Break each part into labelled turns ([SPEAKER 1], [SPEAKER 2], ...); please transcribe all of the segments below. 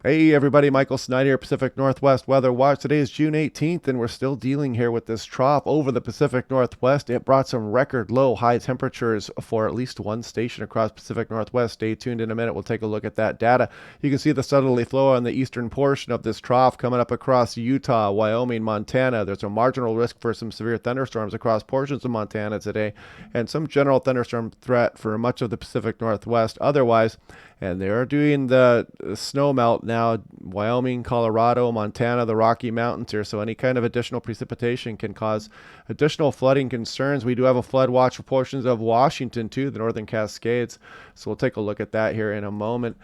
[SPEAKER 1] Hey everybody, Michael Snyder, Pacific Northwest Weather Watch. Today is June 18th, and we're still dealing here with this trough over the Pacific Northwest. It brought some record low high temperatures for at least one station across Pacific Northwest. Stay tuned in a minute. We'll take a look at that data. You can see the southerly flow on the eastern portion of this trough coming up across Utah, Wyoming, Montana. There's a marginal risk for some severe thunderstorms across portions of Montana today, and some general thunderstorm threat for much of the Pacific Northwest otherwise. And they're doing the snow melt now, Wyoming, Colorado, Montana, the Rocky Mountains here. So any kind of additional precipitation can cause additional flooding concerns. We do have a flood watch for portions of Washington too, the Northern Cascades. So we'll take a look at that here in a moment.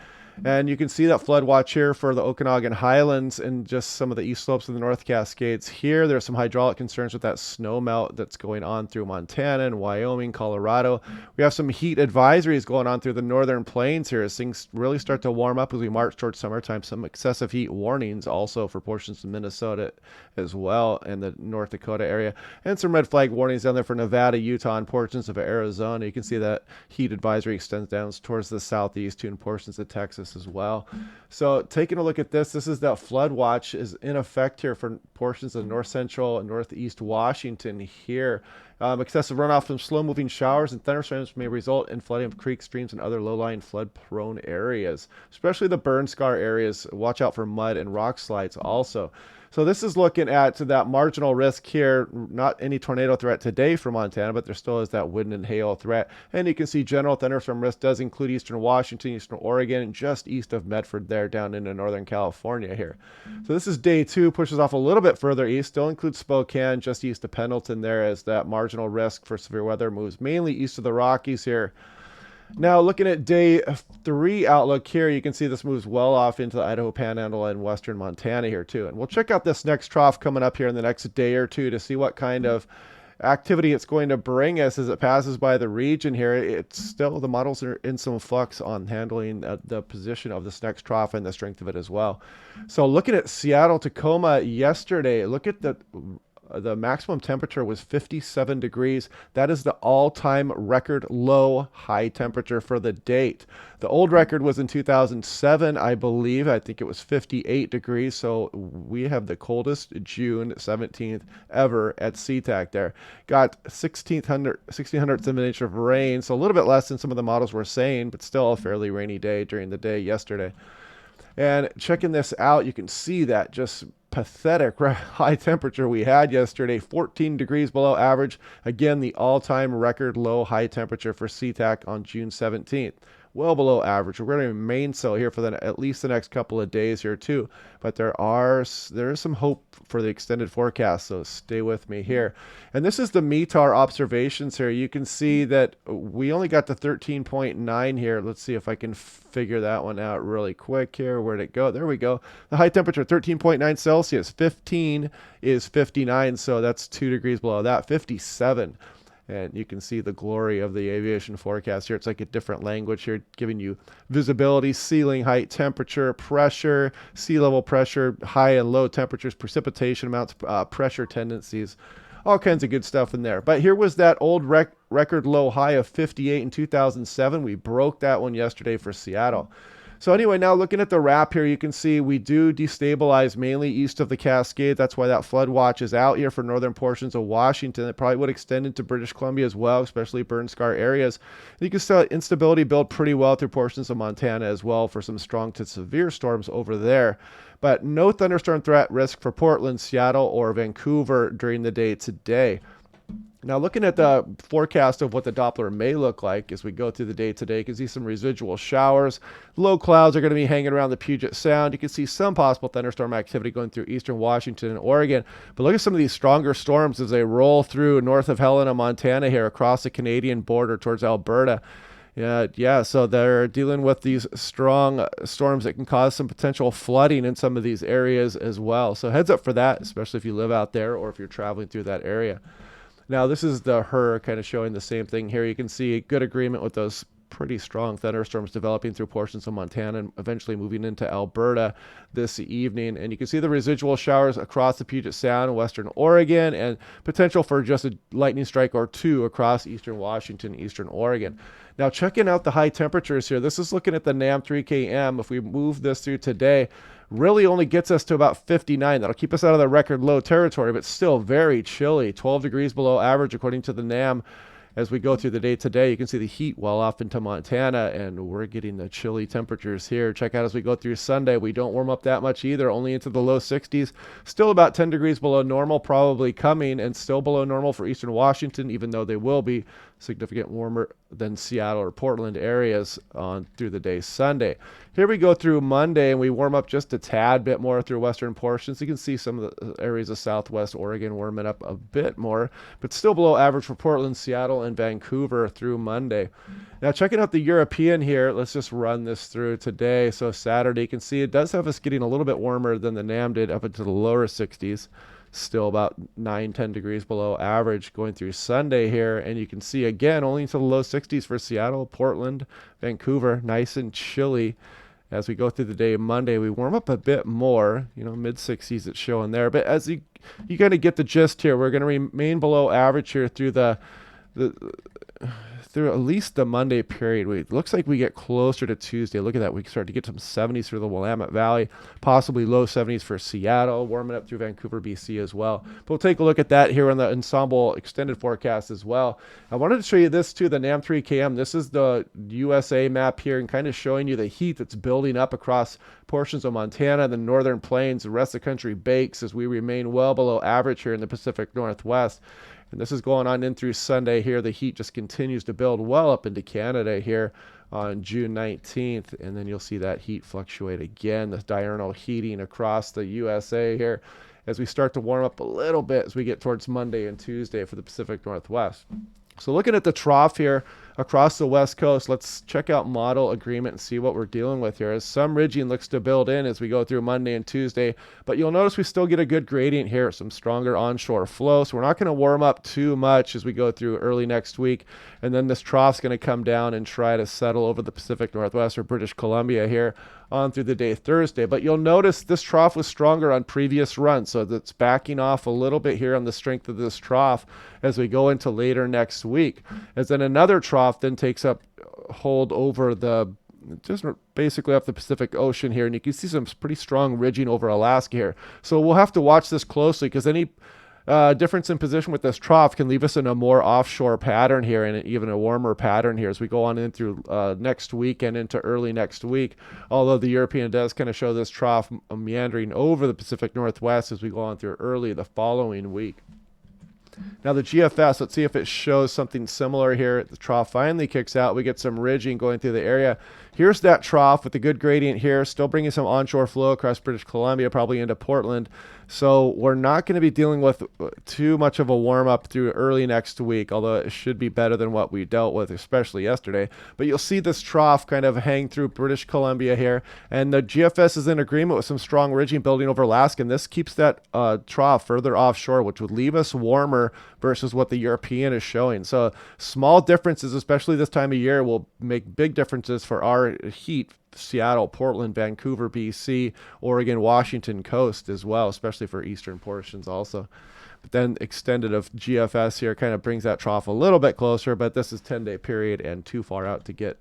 [SPEAKER 1] And you can see that flood watch here for the Okanagan Highlands and just some of the east slopes of the North Cascades here. There's some hydraulic concerns with that snow melt that's going on through Montana and Wyoming, Colorado. We have some heat advisories going on through the northern plains here as things really start to warm up as we march towards summertime. Some excessive heat warnings also for portions of Minnesota as well and the North Dakota area. And some red flag warnings down there for Nevada, Utah, and portions of Arizona. You can see that heat advisory extends down towards the southeast too and portions of Texas as well. So taking a look at this is that flood watch is in effect here for portions of north central and northeast Washington here. Excessive runoff from slow-moving showers and thunderstorms may result in flooding of creeks, streams, and other low-lying flood-prone areas, especially the burn scar areas. Watch out for mud and rock slides also. So this is looking at that marginal risk here. Not any tornado threat today for Montana, but there still is that wind and hail threat. And you can see general thunderstorm risk does include eastern Washington, eastern Oregon, and just east of Medford there down into northern California here. So this is day two, pushes off a little bit further east. Still includes Spokane, just east of Pendleton there as that marginal risk for severe weather moves mainly east of the Rockies here. Now, looking at day three outlook here, you can see this moves well off into the Idaho Panhandle and western Montana here too. And we'll check out this next trough coming up here in the next day or two to see what kind of activity it's going to bring us as it passes by the region here. It's still, the models are in some flux on handling the position of this next trough and the strength of it as well. So looking at Seattle, Tacoma yesterday, look at the maximum temperature was 57 degrees. That is the all-time record low high temperature for the date. The old record was in 2007, I believe. I think it was 58 degrees. So we have the coldest June 17th ever at SeaTac there. Got 1600ths of an inch of rain. So a little bit less than some of the models were saying, but still a fairly rainy day during the day yesterday. And checking this out, you can see that just pathetic high temperature we had yesterday, 14 degrees below average. Again, the all-time record low high temperature for SeaTac on June 17th. Well below average. We're going to remain so here for at least the next couple of days here too. But there is some hope for the extended forecast, so stay with me here. And this is the METAR observations here. You can see that we only got to 13.9 here. Let's see if I can figure that one out really quick here. Where'd it go? There we go. The high temperature, 13.9 Celsius. 15 is 59, so that's 2 degrees below that. 57. And you can see the glory of the aviation forecast here. It's like a different language here, giving you visibility, ceiling height, temperature, pressure, sea level pressure, high and low temperatures, precipitation amounts, pressure tendencies, all kinds of good stuff in there. But here was that old record low high of 58 in 2007. We broke that one yesterday for Seattle. So anyway, now looking at the wrap here, you can see we do destabilize mainly east of the Cascade. That's why that flood watch is out here for northern portions of Washington. It probably would extend into British Columbia as well, especially burn scar areas. You can see instability build pretty well through portions of Montana as well for some strong to severe storms over there. But no thunderstorm threat risk for Portland, Seattle, or Vancouver during the day today. Now, looking at the forecast of what the Doppler may look like as we go through the day today, you can see some residual showers. Low clouds are going to be hanging around the Puget Sound. You can see some possible thunderstorm activity going through eastern Washington and Oregon. But look at some of these stronger storms as they roll through north of Helena, Montana here across the Canadian border towards Alberta. So they're dealing with these strong storms that can cause some potential flooding in some of these areas as well. So heads up for that, especially if you live out there or if you're traveling through that area. Now, this is the HRRR kind of showing the same thing here. You can see good agreement with those pretty strong thunderstorms developing through portions of Montana and eventually moving into Alberta this evening. And you can see the residual showers across the Puget Sound and western Oregon, and potential for just a lightning strike or two across eastern Washington, eastern Oregon. Now, checking out the high temperatures here, this is looking at the NAM 3KM. If we move this through today, really only gets us to about 59. That'll keep us out of the record low territory, but still very chilly, 12 degrees below average according to the NAM. As we go through the day today, you can see the heat well off into Montana, and we're getting the chilly temperatures here. Check out as we go through Sunday, we don't warm up that much either, only into the low 60s. Still about 10 degrees below normal, probably coming, and still below normal for eastern Washington, even though they will be significant warmer than Seattle or Portland areas on through the day Sunday. Here we go through Monday, and we warm up just a tad bit more through western portions. You can see some of the areas of southwest Oregon warming up a bit more, but still below average for Portland, Seattle, and Vancouver through Monday. Now, checking out the European here, let's just run this through today. So Saturday, you can see it does have us getting a little bit warmer than the NAM did, up into the lower 60s. Still about 9-10 degrees below average going through Sunday here. And you can see, again, only into the low 60s for Seattle, Portland, Vancouver. Nice and chilly. As we go through the day Monday, we warm up a bit more, mid-60s it's showing there. But as you kind of get the gist here, we're going to remain below average here through through at least the Monday period. It looks like we get closer to Tuesday. Look at that. We start to get some 70s through the Willamette Valley, possibly low 70s for Seattle, warming up through Vancouver, BC as well. But we'll take a look at that here on the Ensemble extended forecast as well. I wanted to show you this too, the NAM 3KM. This is the USA map here, and kind of showing you the heat that's building up across portions of Montana, the northern plains. The rest of the country bakes as we remain well below average here in the Pacific Northwest. And this is going on in through Sunday here. The heat just continues to build well up into Canada here on June 19th. And then you'll see that heat fluctuate again, the diurnal heating across the USA here as we start to warm up a little bit as we get towards Monday and Tuesday for the Pacific Northwest. So looking at the trough here across the West Coast, let's check out model agreement and see what we're dealing with here. As some ridging looks to build in as we go through Monday and Tuesday, but you'll notice we still get a good gradient here, some stronger onshore flow. So we're not going to warm up too much as we go through early next week. And then this trough's going to come down and try to settle over the Pacific Northwest or British Columbia here on through the day Thursday. But you'll notice this trough was stronger on previous runs, so that's backing off a little bit here on the strength of this trough as we go into later next week. As then another trough then takes up hold over just basically off the Pacific Ocean here, and you can see some pretty strong ridging over Alaska here. So we'll have to watch this closely, because any difference in position with this trough can leave us in a more offshore pattern here, and even a warmer pattern here as we go on in through next week and into early next week. Although the European does kind of show this trough meandering over the Pacific Northwest as we go on through early the following week. Now the GFS, let's see if it shows something similar here. The trough finally kicks out. We get some ridging going through the area. Here's that trough with the good gradient here, still bringing some onshore flow across British Columbia, probably into Portland. So we're not going to be dealing with too much of a warm-up through early next week, although it should be better than what we dealt with, especially yesterday. But you'll see this trough kind of hang through British Columbia here, and the GFS is in agreement with some strong ridging building over Alaska, and this keeps that trough further offshore, which would leave us warmer versus what the European is showing. So small differences, especially this time of year, will make big differences for our heat. Seattle, Portland, Vancouver, BC, Oregon, Washington coast as well, especially for eastern portions also. But then extended of GFS here kind of brings that trough a little bit closer, but this is 10-day period and too far out to get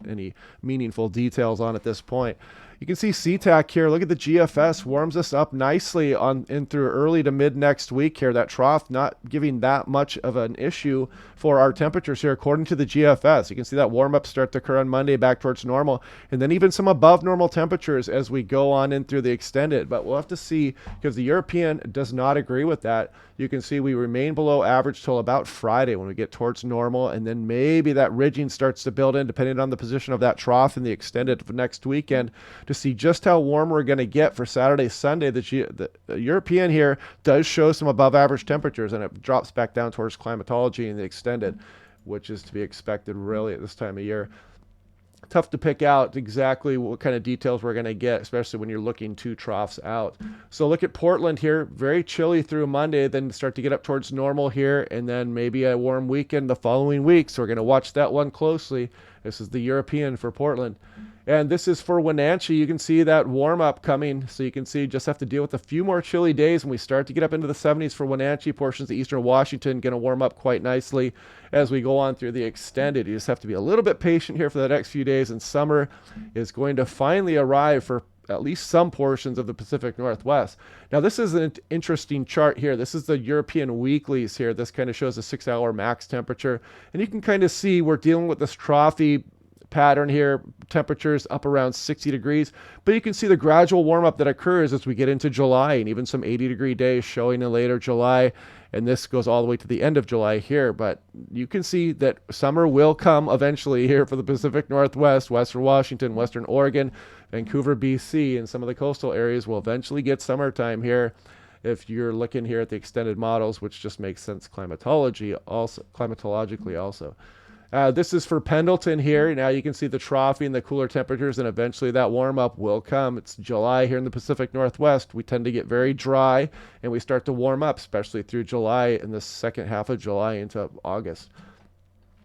[SPEAKER 1] any meaningful details on at this point. You can see SeaTac here. Look at the GFS, warms us up nicely in through early to mid next week here. That trough not giving that much of an issue for our temperatures here according to the GFS. You can see that warm up start to occur on Monday back towards normal, and then even some above normal temperatures as we go on in through the extended. But we'll have to see, because the European does not agree with that. You can see we remain below average till about Friday when we get towards normal, and then maybe that ridging starts to build in depending on the position of that trough in the extended for next weekend to see just how warm we're going to get for Saturday, Sunday. The European here does show some above average temperatures, and it drops back down towards climatology in the extended, which is to be expected really at this time of year. tough to pick out exactly what kind of details we're going to get, especially when you're looking 2 troughs out. So look at Portland here, very chilly through Monday, then start to get up towards normal here, and then maybe a warm weekend the following week. So we're going to watch that one closely. This is the European for Portland. And this is for Wenatchee. You can see that warm up coming. So you can see just have to deal with a few more chilly days when we start to get up into the 70s for Wenatchee. Portions of eastern Washington going to warm up quite nicely as we go on through the extended. You just have to be a little bit patient here for the next few days, and summer is going to finally arrive for at least some portions of the Pacific Northwest. Now, this is an interesting chart here. This is the European weeklies here. This kind of shows a 6-hour max temperature. And you can kind of see we're dealing with this trophy pattern here, temperatures up around 60 degrees, but you can see the gradual warm up that occurs as we get into July, and even some 80-degree days showing in later July, and this goes all the way to the end of July here. But you can see that summer will come eventually here for the Pacific Northwest, Western Washington, Western Oregon, Vancouver, BC, and some of the coastal areas will eventually get summertime here. If you're looking here at the extended models, which just makes sense climatologically also. This is for Pendleton here. Now you can see the trophy and the cooler temperatures, and eventually that warm up will come. It's July here in the Pacific Northwest. We tend to get very dry, and we start to warm up, especially through July and the second half of July into August.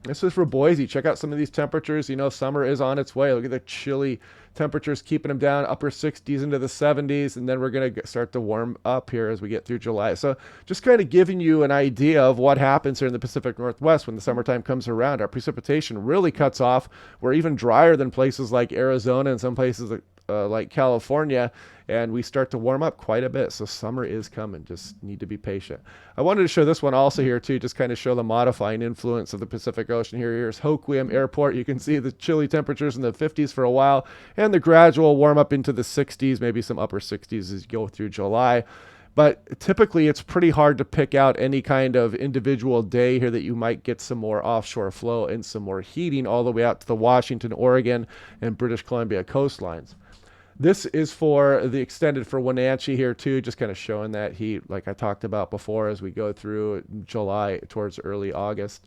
[SPEAKER 1] This is for Boise. Check out some of these temperatures. You know, summer is on its way. Look at the chilly temperatures keeping them down, upper 60s into the 70s, and then we're going to start to warm up here as we get through July. So just kind of giving you an idea of what happens here in the Pacific Northwest when the summertime comes around. Our precipitation really cuts off. We're even drier than places like Arizona and some places like California, and we start to warm up quite a bit. So summer is coming. Just need to be patient. I wanted to show this one also here too, just kind of show the modifying influence of the Pacific Ocean here. Here's Hoquiam Airport. You can see the chilly temperatures in the 50s for a while, and the gradual warm up into the 60s, maybe some upper 60s as you go through July. But typically it's pretty hard to pick out any kind of individual day here that you might get some more offshore flow and some more heating all the way out to the Washington, Oregon, and British Columbia coastlines. This is for the extended for Wenatchee here too, just kind of showing that heat like I talked about before as we go through July towards early August.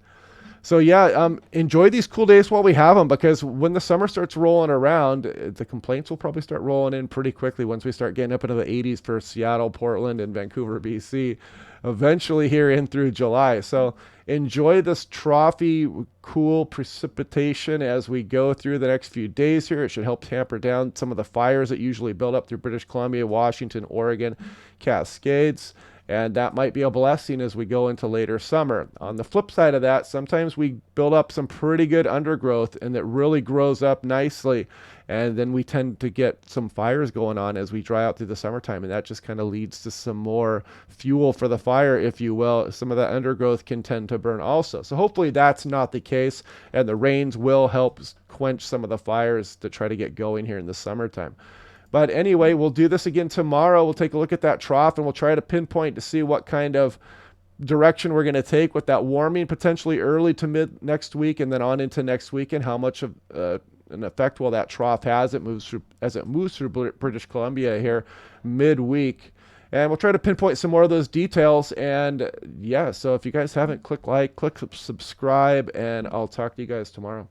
[SPEAKER 1] So yeah, enjoy these cool days while we have them, because when the summer starts rolling around, the complaints will probably start rolling in pretty quickly once we start getting up into the 80s for Seattle, Portland, and Vancouver, BC, eventually here in through July. So enjoy this trophy cool precipitation as we go through the next few days here. It should help tamper down some of the fires that usually build up through British Columbia, Washington, Oregon, Cascades. And that might be a blessing as we go into later summer. On the flip side of that, sometimes we build up some pretty good undergrowth and it really grows up nicely. And then we tend to get some fires going on as we dry out through the summertime. And that just kind of leads to some more fuel for the fire, if you will. Some of that undergrowth can tend to burn also. So hopefully that's not the case. And the rains will help quench some of the fires to try to get going here in the summertime. But anyway, we'll do this again tomorrow. We'll take a look at that trough and we'll try to pinpoint to see what kind of direction we're going to take with that warming potentially early to mid next week and then on into next week, and how much of an effect will that trough has as it moves through British Columbia here midweek. And we'll try to pinpoint some more of those details. And yeah, so if you guys haven't, click like, click subscribe, and I'll talk to you guys tomorrow.